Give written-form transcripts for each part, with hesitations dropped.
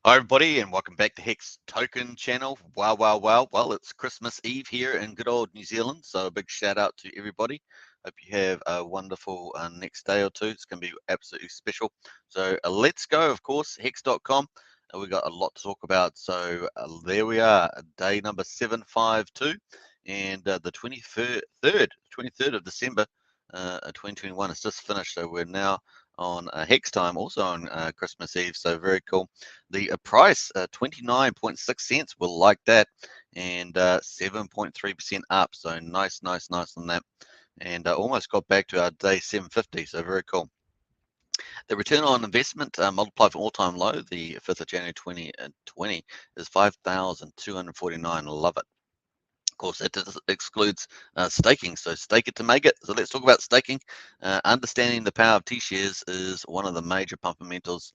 Hi everybody and welcome back to Hex Token channel. Well, it's Christmas Eve here in good old New Zealand, so a big shout out to everybody. Hope you have a wonderful next day or two. It's going to be absolutely special. So let's go, of course, hex.com. We've got a lot to talk about. So there we are, day number 752 and the 23rd of December 2021 has just finished. So we're now on Hex time, also on Christmas Eve. So very cool. The price, 29.6 cents. We'll like that. And 7.3% up. So nice on that. And almost got back to our day 750. So very cool. The return on investment multiplied from all-time low, the 5th of January 2020, is 5,249. Love it. Of course, it excludes staking. So stake it to make it. So let's talk about staking. Understanding the power of T-shares is one of the major fundamentals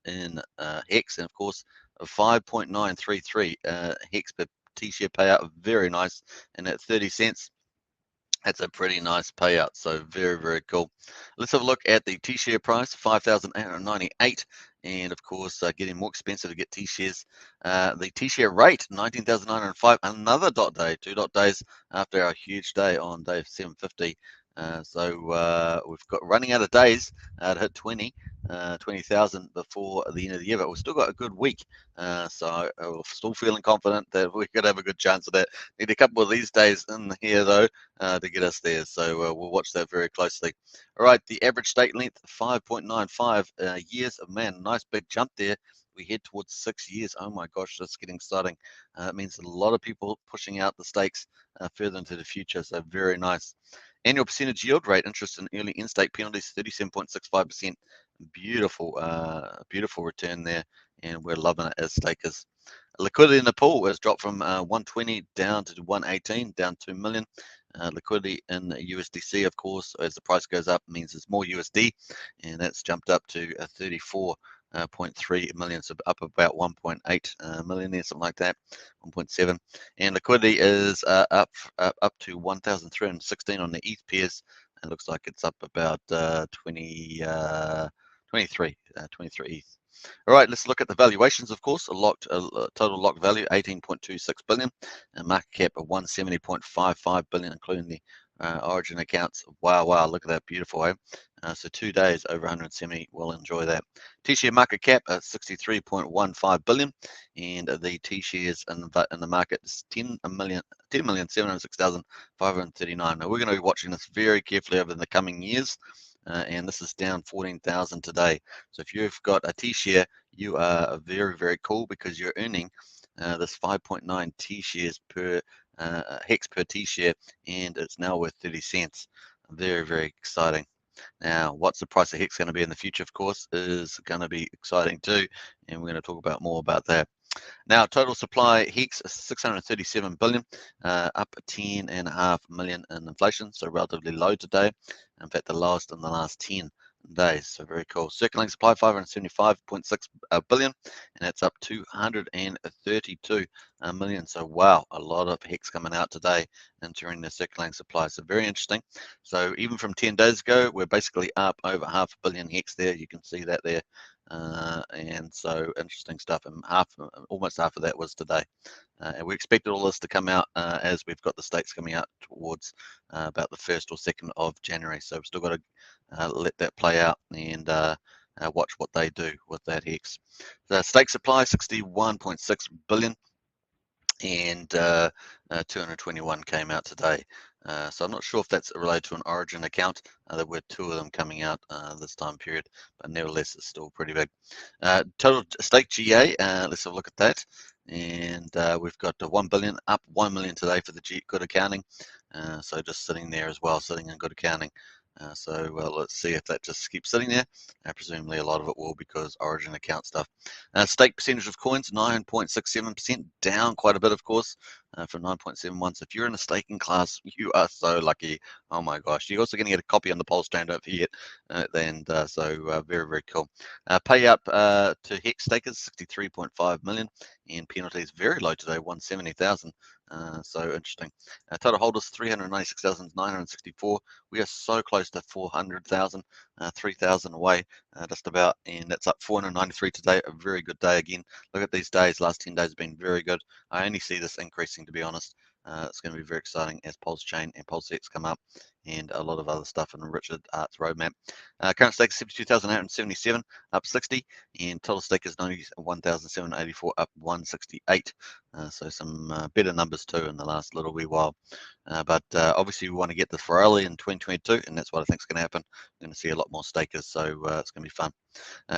in Hex. And of course, 5.933 Hex per T-share payout, very nice. And at 30 cents, that's a pretty nice payout. So very cool. Let's have a look at the T-share price, 5,898. And of course, getting more expensive to get T-shares. The T-share rate, 19,905. Another dot day, 2 dot days after our huge day on day 750. So we've got running out of days to hit 20,000 before the end of the year, but we've still got a good week. So we're still feeling confident that we could have a good chance of that. Need a couple of these days in here though to get us there. So we'll watch that very closely. All right, the average stake length, 5.95 years. Man, nice big jump there. We head towards 6 years. Oh my gosh, that's getting exciting. It means a lot of people pushing out the stakes further into the future. So very nice. Annual percentage yield rate, interest in early in-stake penalties, 37.65%. Beautiful return there, and we're loving it as stakers. Liquidity in the pool has dropped from 120 down to 118, down 2 million. Liquidity in USDC, of course, as the price goes up, means there's more USD, and that's jumped up to 34.3 million, so up about 1.8 million there, something like that, 1.7. And liquidity is up to 1,316 on the ETH pairs. It looks like it's up about 23 ETH. All right, let's look at the valuations, of course. Total locked value, 18.26 billion, and market cap of 170.55 billion, including the Origin accounts. Wow, look at that, beautiful, eh? So 2 days over 170, we'll enjoy that. T-share market cap at 63.15 billion, and the T-shares in the market is 10,706,539. Now we're going to be watching this very carefully over the coming years. And this is down 14,000 today. So if you've got a T-share, you are very cool because you're earning this 5.9 T-shares per Hex per T-share, and it's now worth 30 cents. Very exciting. Now, what's the price of Hex going to be in the future, of course, is going to be exciting too, and we're going to talk about more about that. Now, total supply Hex is 637 billion, up 10.5 million in inflation, so relatively low today. In fact, the lowest in the last 10 days, so very cool. Circulating supply 575.6 billion, and that's up 232 million. So wow, a lot of Hex coming out today entering the circulating supply. So very interesting. So even from 10 days ago, we're basically up over 500 million Hex there. You can see that there. And so interesting stuff, and almost half of that was today. And we expected all this to come out as we've got the stakes coming out towards about the 1st or 2nd of January. So we've still got to let that play out and watch what they do with that Hex. The stake supply 61.6 billion, and 221 came out today. So I'm not sure if that's related to an Origin account. There were 2 of them coming out this time period, but nevertheless, it's still pretty big. Total stake GA, let's have a look at that. And we've got 1 billion, up 1 million today for the good accounting. So just sitting there as well, sitting in good accounting. So let's see if that just keeps sitting there. Presumably a lot of it will because Origin account stuff. Stake percentage of coins, 9.67%, down quite a bit, of course, from 9.71. So if you're in a staking class, you are so lucky. Oh my gosh. You're also going to get a copy on the PulseChain, don't forget. So very cool. Payout to Hex stakers, 63.5 million, and penalties very low today, 170,000. So interesting. Total holders 396,964. We are so close to 400,000, 3,000 away, just about, and that's up 493 today. A very good day again. Look at these days. Last 10 days have been very good. I only see this increasing, to be honest. It's going to be very exciting as PulseChain and Pulsex come up, and a lot of other stuff in Richard Art's roadmap. Current stake is 72,877, up 60, and total stake is 91,784, up 168. So some better numbers too in the last little wee while. But obviously we want to get this for early in 2022, and that's what I think is going to happen. We're going to see a lot more stakers, so it's going to be fun.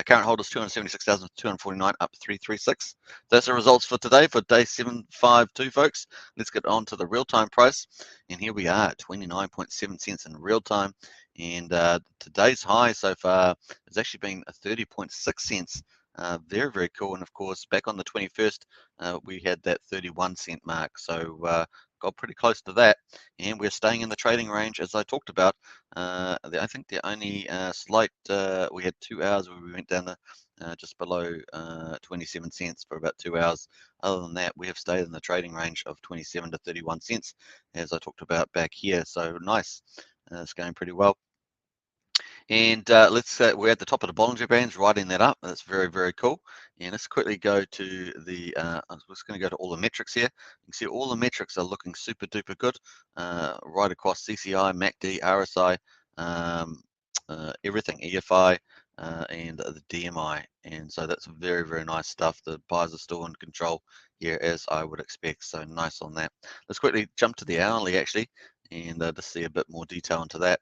Current holders 276,249, up 336. That's the results for today, for day 752, folks. Let's get on to the real-time price, and here we are at 29.7 cents in real time. And today's high so far has actually been 30.6 cents. Very, very cool. And of course, back on the 21st, we had that 31-cent mark. So got pretty close to that, and we're staying in the trading range as I talked about. I think the only slight, we had 2 hours where we went down to just below 27 cents for about 2 hours. Other than that, we have stayed in the trading range of 27 to 31 cents, as I talked about back here. So nice. It's going pretty well. And we're at the top of the Bollinger Bands, writing that up. That's very, very cool. And let's quickly go to the, I'm just going to go to all the metrics here. You can see all the metrics are looking super duper good, right across CCI, MACD, RSI, everything, EFI, and the DMI. And so that's very, very nice stuff. The buyers are still in control here, as I would expect. So nice on that. Let's quickly jump to the hourly actually, and just see a bit more detail into that.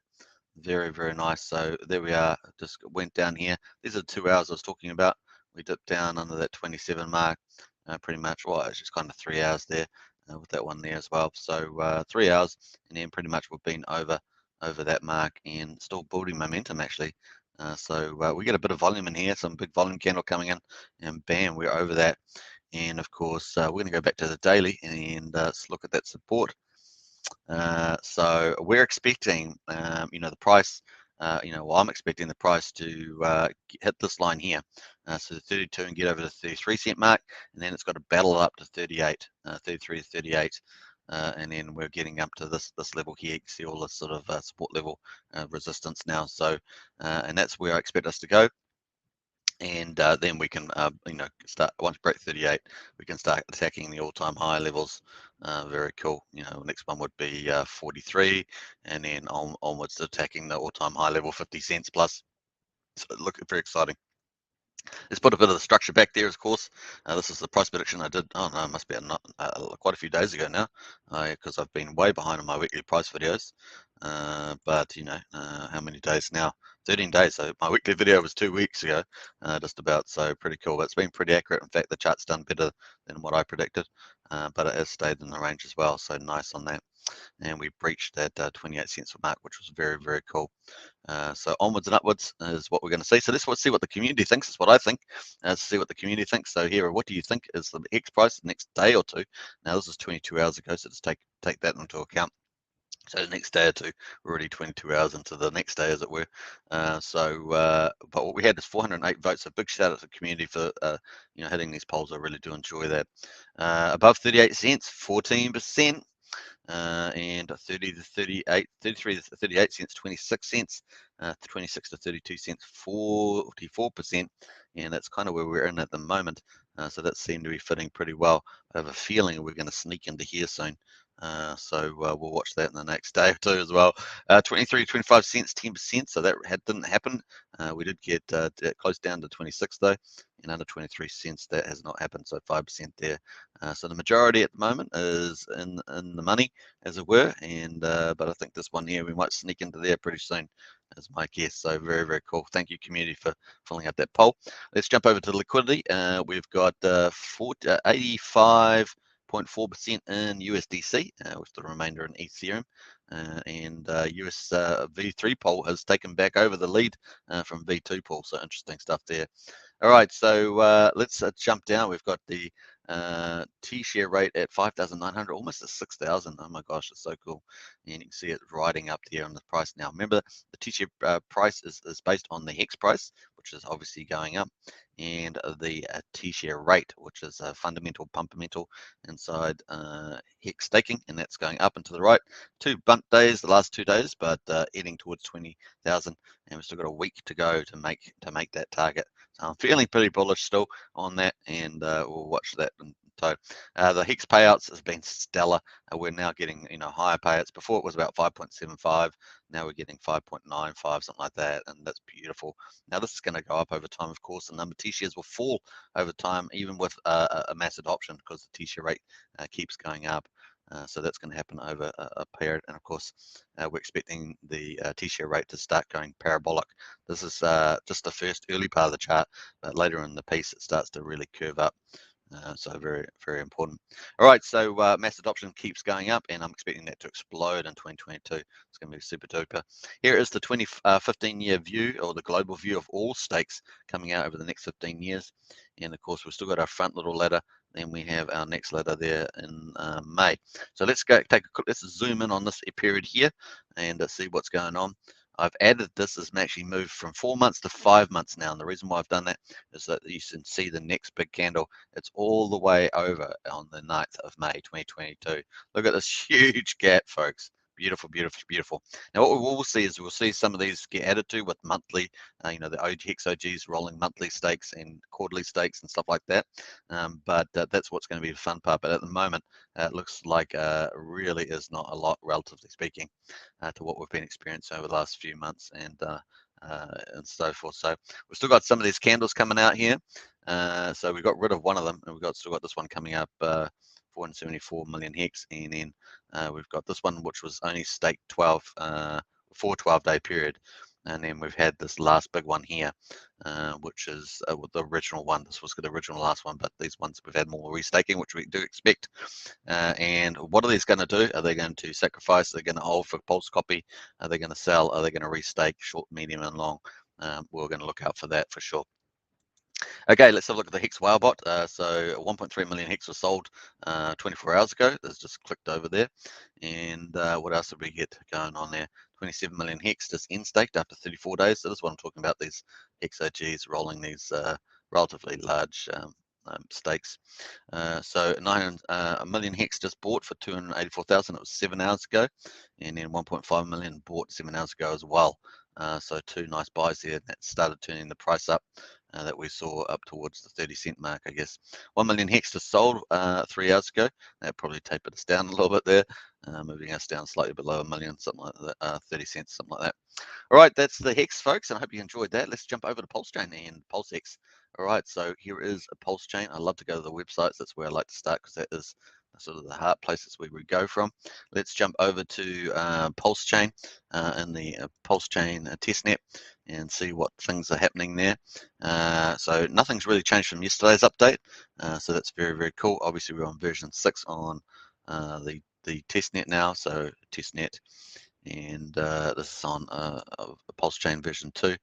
Very, very nice. So there we are. Just went down here. These are the 2 hours I was talking about. We dipped down under that 27 mark, pretty much. Well, it's just kind of 3 hours there with that one there as well. So 3 hours, and then pretty much we've been over that mark and still building momentum actually. So we get a bit of volume in here, some big volume candle coming in, and bam, we're over that. And of course, we're going to go back to the daily and let's look at that support. So we're expecting, the price, well, I'm expecting the price to hit this line here. So the 32 and get over the 33-cent mark, and then it's got to battle up to 38, 33 to 38. And then we're getting up to this level here. You can see all this sort of support level resistance now. So, and that's where I expect us to go. And then we can, start, once we break 38, we can start attacking the all-time high levels. Very cool. Next one would be 43, and then onwards to attacking the all-time high level, 50 cents plus. So look, very exciting. Let's put a bit of the structure back there, of course. This is the price prediction I did. Oh no, it must be quite a few days ago now, because I've been way behind on my weekly price videos. But how many days now? 13 days. So my weekly video was 2 weeks ago, just about. So pretty cool. But it's been pretty accurate. In fact, the chart's done better than what I predicted, but it has stayed in the range as well. So nice on that. And we breached that 28 cents mark, which was very, very cool. So onwards and upwards is what we're going to see. So let's see what the community thinks. That's what I think. Let's see what the community thinks. So here, what do you think is the X price the next day or two? Now this is 22 hours ago, so just take that into account. So the next day or two, we're already 22 hours into the next day, as it were. But what we had is 408 votes. So big shout out to the community for hitting these polls. I really do enjoy that. Above 38 cents, 14%. And 30 to 38, 33 to 38 cents, 26 cents, 26 to 32 cents, 44%, and that's kind of where we're in at the moment. So that seemed to be fitting pretty well. I have a feeling we're going to sneak into here soon. So we'll watch that in the next day or two as well. 23, 25 cents, 10%. So that didn't happen. We did get close down to 26 though, and under 23 cents that has not happened. So 5% there. So the majority at the moment is in the money, as it were. And but I think this one here we might sneak into there pretty soon, as my guess. So very, very cool. Thank you, community, for filling out that poll. Let's jump over to liquidity. We've got 85.4% in USDC, with the remainder in Ethereum. And US V3 poll has taken back over the lead from V2 poll. So interesting stuff there. All right, so let's jump down. We've got the T-share rate at 5,900, almost at 6,000. Oh my gosh, it's so cool. And you can see it riding up there on the price now. Remember, the T-share price is based on the hex price, which is obviously going up, and the T-share rate, which is a fundamental pumpamental inside hex staking, and that's going up and to the right. 2 bump days, the last 2 days, but heading towards 20,000, and we've still got a week to go to make that target. So I'm feeling pretty bullish still on that, and we'll watch that in tow. The hex payouts has been stellar. We're now getting higher payouts. Before it was about 5.75. Now we're getting 5.95, something like that, and that's beautiful. Now this is going to go up over time, of course. The number of T-shares will fall over time, even with a mass adoption, because the T-share rate keeps going up. So that's going to happen over a period, and of course, we're expecting the T-share rate to start going parabolic. This is just the first early part of the chart, but later in the piece, it starts to really curve up. So very, very important. All right, so mass adoption keeps going up, and I'm expecting that to explode in 2022. It's going to be super duper. Here is the 15-year view, or the global view of all stakes coming out over the next 15 years. And of course, we've still got our front little ladder. Then we have our next ladder there in May. So let's let's zoom in on this period here and see what's going on. I've added this as actually moved from 4 months to 5 months now, and the reason why I've done that is that you can see the next big candle. It's all the way over on the 9th of May 2022. Look at this huge gap, folks. Beautiful, beautiful, beautiful. Now what we will see is we'll see some of these get added to with monthly, the Hex OGs rolling monthly stakes and quarterly stakes and stuff like that. But that's what's going to be the fun part. But at the moment, it looks like really is not a lot, relatively speaking, to what we've been experiencing over the last few months and so forth. So we've still got some of these candles coming out here. So we got rid of one of them, and we've still got this one coming up, 474 million hex, and then we've got this one which was only staked 12 for 12-day period, and then we've had this last big one here, which is the original one. This was the original last one, but these ones we've had more restaking, which we do expect. And what are these going to do? Are they going to sacrifice? Are they going to hold for pulse copy? Are they going to sell? Are they going to restake short, medium, and long? We're going to look out for that for sure. Okay, let's have a look at the Hex Whale bot. So 1.3 million Hex was sold 24 hours ago. That's just clicked over there. And what else did we get going on there? 27 million Hex just in-staked after 34 days. So this is what I'm talking about, these Hex OGs rolling these relatively large stakes. So 1 million Hex just bought for 284,000. It was 7 hours ago. And then 1.5 million bought 7 hours ago as well. So 2 nice buys there. That started turning the price up. That we saw up towards the 30-cent mark, I guess. 1 million Hex just sold 3 hours ago. That probably tapered us down a little bit there, moving us down slightly below 1 million, something like that, 30 cents, something like that. All right, that's the Hex, folks, and I hope you enjoyed that. Let's jump over to PulseChain and PulseX. All right, so here is a PulseChain. I love to go to the websites. That's where I like to start, because that is sort of the heart places where we go from. Let's jump over to PulseChain and the PulseChain testnet and see what things are happening there. So nothing's really changed from yesterday's update. So that's very, very cool. Obviously, we're on version 6 on the testnet now. So testnet, and this is on PulseChain version 2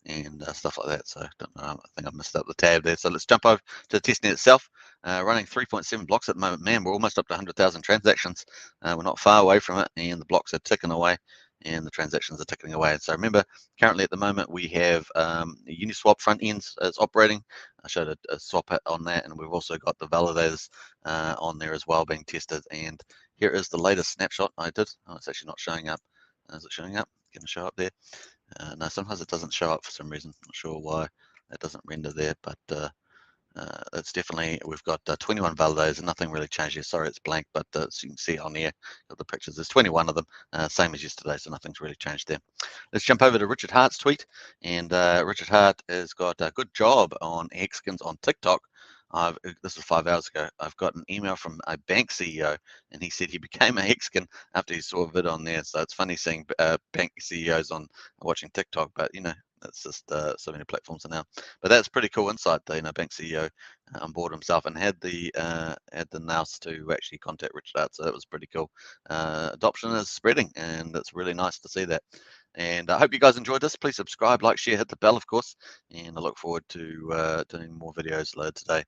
and stuff like that. So I don't know, I think I missed up the tab there. So let's jump over to the testnet itself. Running 3.7 blocks at the moment. Man, we're almost up to 100,000 transactions. We're not far away from it, and the blocks are ticking away, and the transactions are ticking away. And so remember, currently at the moment we have Uniswap front ends is operating. I showed a swap on that, and we've also got the validators on there as well being tested. And here is the latest snapshot I did. Oh, it's actually not showing up. Is it showing up? Can it show up there? No, sometimes it doesn't show up for some reason. Not sure why it doesn't render there, but it's definitely, we've got 21 validators and nothing really changed here. Sorry, it's blank, but so you can see on here, got the pictures. There's 21 of them, same as yesterday, so nothing's really changed there. Let's jump over to Richard Hart's tweet, and Richard Hart has got a good job on Hexkins on TikTok. This was 5 hours ago. I've got an email from a bank CEO, and he said he became a Hexkin after he saw a vid on there. So it's funny seeing bank CEOs on watching TikTok, but that's just so many platforms are now. But that's pretty cool insight. Bank CEO on board himself and had the nous to actually contact Richard Hart. So that was pretty cool. Adoption is spreading, and it's really nice to see that. And I hope you guys enjoyed this. Please subscribe, like, share, hit the bell, of course. And I look forward to doing more videos later today.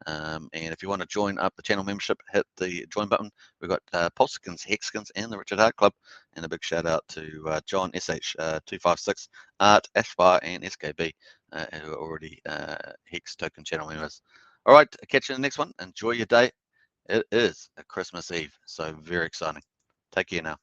And if you want to join up the channel membership, hit the join button. We've got PulseChain, Hexkins, and the Richard Hart Club. And a big shout out to John SH256, Art, Ashbar, and SKB, who are already Hex token channel members. All right, catch you in the next one. Enjoy your day. It is a Christmas Eve, so very exciting. Take care now.